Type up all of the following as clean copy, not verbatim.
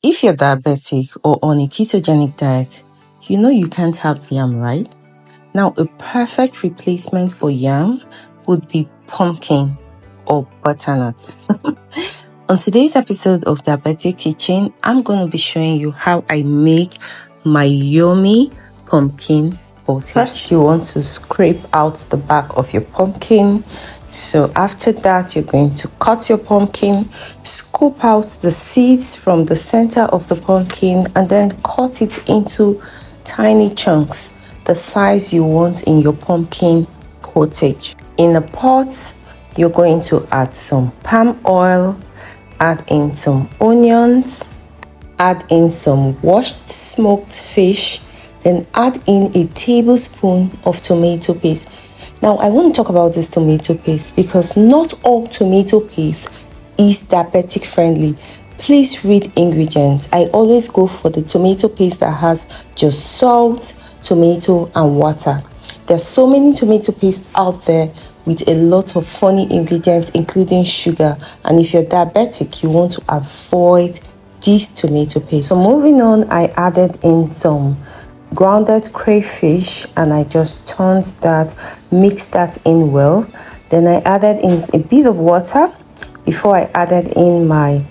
If you're diabetic or on a ketogenic diet, you know you can't have yam, right? Now, a perfect replacement for yam would be pumpkin or butternut. On today's episode of Diabetic Kitchen, I'm going to be showing you how I make my yummy pumpkin pottage. First, you want to scrape out the back of your pumpkin. So after that, you're going to cut your pumpkin, scoop out the seeds from the center of the pumpkin, and then cut it into tiny chunks, the size you want in your pumpkin pottage. In a pot, you're going to add some palm oil, add in some onions, add in some washed smoked fish, then add in a tablespoon of tomato paste. Now, I want to talk about this tomato paste because not all tomato paste is diabetic friendly. Please read ingredients. I always go for the tomato paste that has just salt, tomato, and water. There's so many tomato paste out there with a lot of funny ingredients, including sugar. And if you're diabetic, you want to avoid this tomato paste. So moving on, I added in some grounded crayfish and I just turned that, mixed that in well. Then I added in a bit of water before I added in my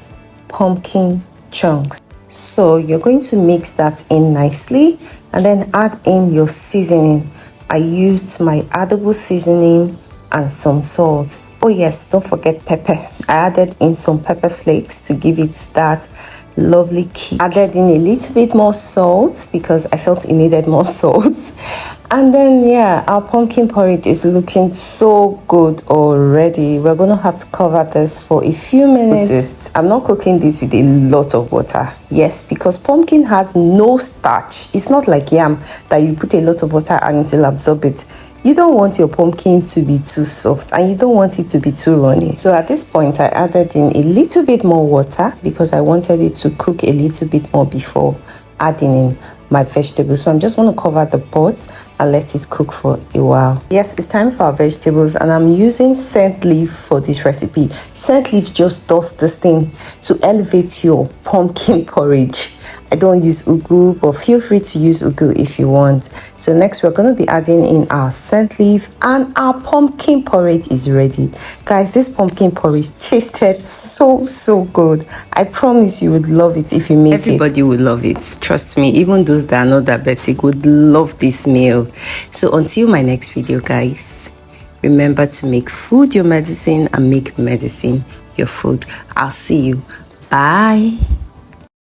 pumpkin chunks. So you're going to mix that in nicely and then add in your seasoning. I used my edible seasoning and some salt. Oh yes, don't forget pepper. I added in some pepper flakes to give it that lovely kick. Added in a little bit more salt because I felt it needed more salt. And then yeah, our pumpkin porridge is looking so good already. We're gonna have to cover this for a few minutes. I'm not cooking this with a lot of water. Yes, because pumpkin has no starch. It's not like yam that you put a lot of water and it will absorb it. You don't want your pumpkin to be too soft and you don't want it to be too runny. So at this point, I added in a little bit more water because I wanted it to cook a little bit more before adding in my vegetables. So I'm just going to cover the pot and let it cook for a while. Yes, it's time for our vegetables and I'm using scent leaf for this recipe. Scent leaf just does this thing to elevate your pumpkin porridge. I don't use ugu, but feel free to use ugu if you want. So next we're going to be adding in our scent leaf and our pumpkin porridge is ready. Guys, this pumpkin porridge tasted so good. I promise you would love it if you make it. Everybody would love it. Trust me, even those that are not diabetic would love this meal. So until my next video, guys, remember to make food your medicine and make medicine your food. I'll see you. Bye.